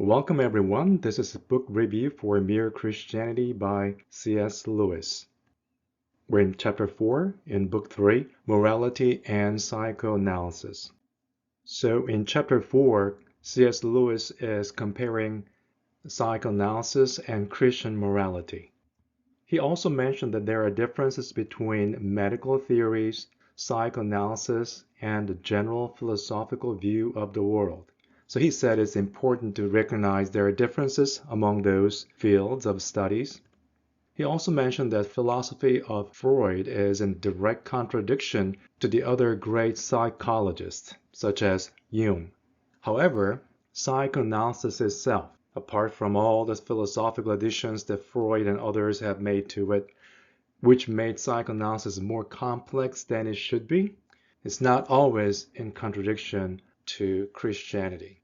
Welcome everyone. This is a book review for Mere Christianity by C.S. Lewis. We're in Chapter 4 in Book 3, Morality and Psychoanalysis. So in Chapter 4, C.S. Lewis is comparing psychoanalysis and Christian morality. He also mentioned that there are differences between medical theories, psychoanalysis, and the general philosophical view of the world. So he said it's important to recognize there are differences among those fields of studies. He also mentioned that philosophy of Freud is in direct contradiction to the other great psychologists, such as Jung. However, psychoanalysis itself, apart from all the philosophical additions that Freud and others have made to it, which made psychoanalysis more complex than it should be, is not always in contradiction to Christianity.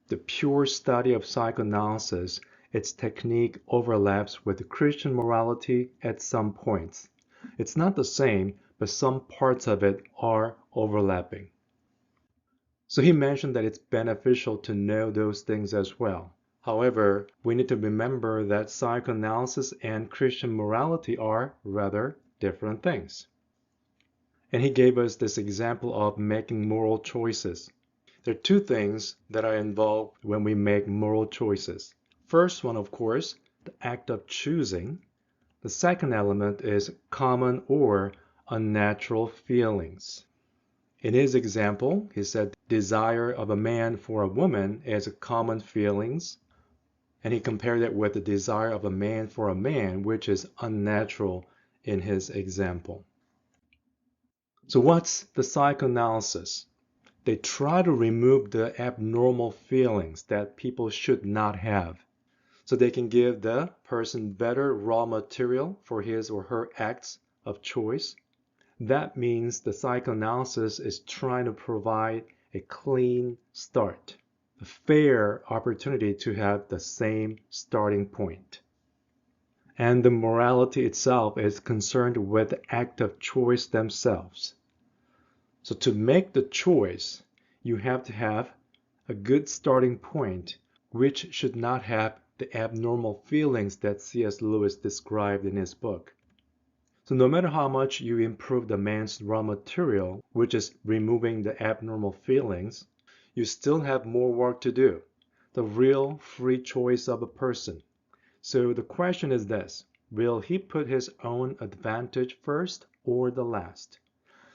The pure study of psychoanalysis, its technique overlaps with Christian morality at some points. It's not the same, but some parts of it are overlapping. So he mentioned that it's beneficial to know those things as well. However, we need to remember that psychoanalysis and Christian morality are rather different things. And he gave us this example of making moral choices. There are two things that are involved when we make moral choices. First one, of course, the act of choosing. The second element is common or unnatural feelings. In his example, he said desire of a man for a woman is a common feelings, and he compared it with the desire of a man for a man, which is unnatural in his example. So what's the psychoanalysis? They try to remove the abnormal feelings that people should not have, so they can give the person better raw material for his or her acts of choice. That means the psychoanalysis is trying to provide a clean start, a fair opportunity to have the same starting point. And the morality itself is concerned with the act of choice themselves. So to make the choice, you have to have a good starting point, which should not have the abnormal feelings that C.S. Lewis described in his book. So no matter how much you improve the man's raw material, which is removing the abnormal feelings, you still have more work to do, the real free choice of a person. So the question is this: will he put his own advantage first or the last?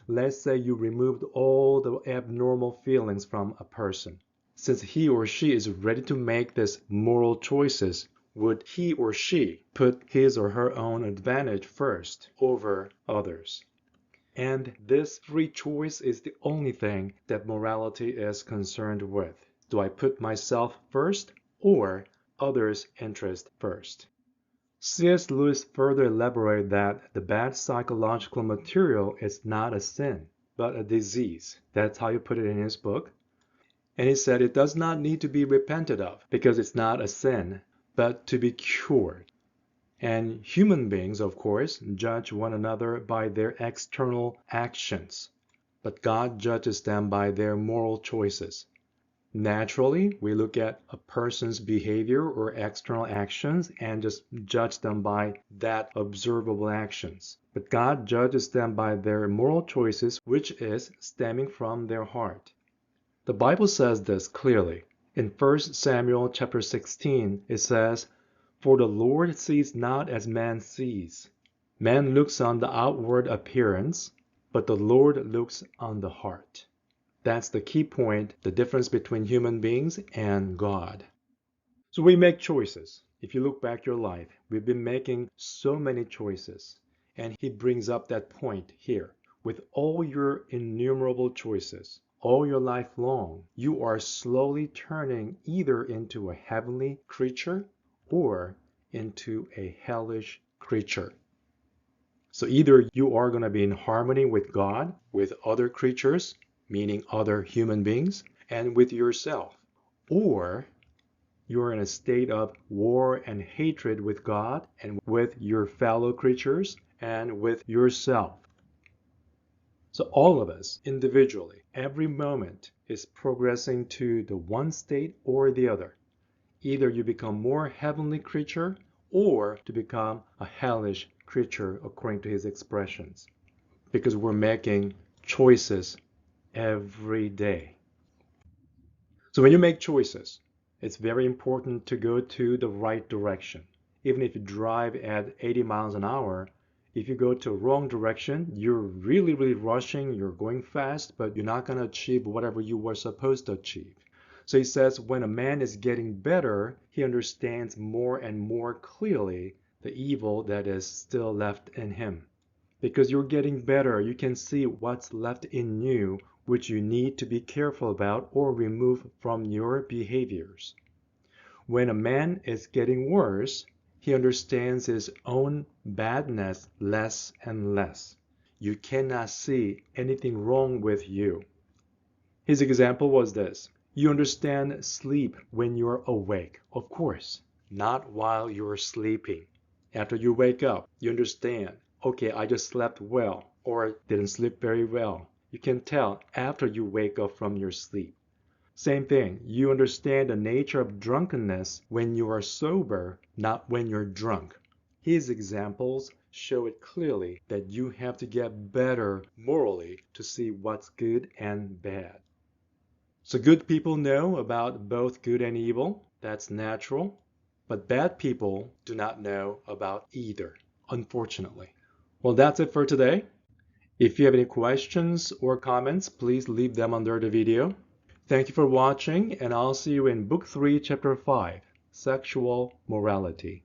Let's say you removed all the abnormal feelings from a person. Since he or she is ready to make these moral choices, would he or she put his or her own advantage first over others? And this free choice is the only thing that morality is concerned with. Do I put myself first or others' interest first? C.S. Lewis further elaborated that the bad psychological material is not a sin, but a disease. That's how you put it in his book. And he said it does not need to be repented of because it's not a sin, but to be cured. And human beings, of course, judge one another by their external actions, but God judges them by their moral choices. Naturally, we look at a person's behavior or external actions and just judge them by that observable actions. But God judges them by their moral choices, which is stemming from their heart. The Bible says this clearly. In 1 Samuel chapter 16, it says, "For the Lord sees not as man sees. Man looks on the outward appearance, but the Lord looks on the heart." That's the key point, the difference between human beings and God. So we make choices. If you look back your life, we've been making so many choices. And he brings up that point here. With all your innumerable choices, all your life long, you are slowly turning either into a heavenly creature or into a hellish creature. So either you are going to be in harmony with God, with other creatures, meaning other human beings, and with yourself, or you're in a state of war and hatred with God and with your fellow creatures and with yourself. So all of us individually, every moment is progressing to the one state or the other. Either you become more heavenly creature or to become a hellish creature according to his expressions. Because we're making choices every day. So when you make choices, it's very important to go to the right direction. Even if you drive at 80 miles an hour, if you go to the wrong direction, you're really rushing, you're going fast, but you're not going to achieve whatever you were supposed to achieve. So he says when a man is getting better, he understands more and more clearly the evil that is still left in him. Because you're getting better, you can see what's left in you, which you need to be careful about or remove from your behaviors. When a man is getting worse, he understands his own badness less and less. You cannot see anything wrong with you. His example was this. You understand sleep when you're awake, of course, not while you're sleeping. After you wake up, you understand, okay, I just slept well or didn't sleep very well. You can tell after you wake up from your sleep. Same thing, you understand the nature of drunkenness when you are sober, not when you're drunk. His examples show it clearly that you have to get better morally to see what's good and bad. So good people know about both good and evil. That's natural. But bad people do not know about either, unfortunately. Well, that's it for today. If you have any questions or comments, please leave them under the video. Thank you for watching, and I'll see you in Book 3, Chapter 5, Sexual Morality.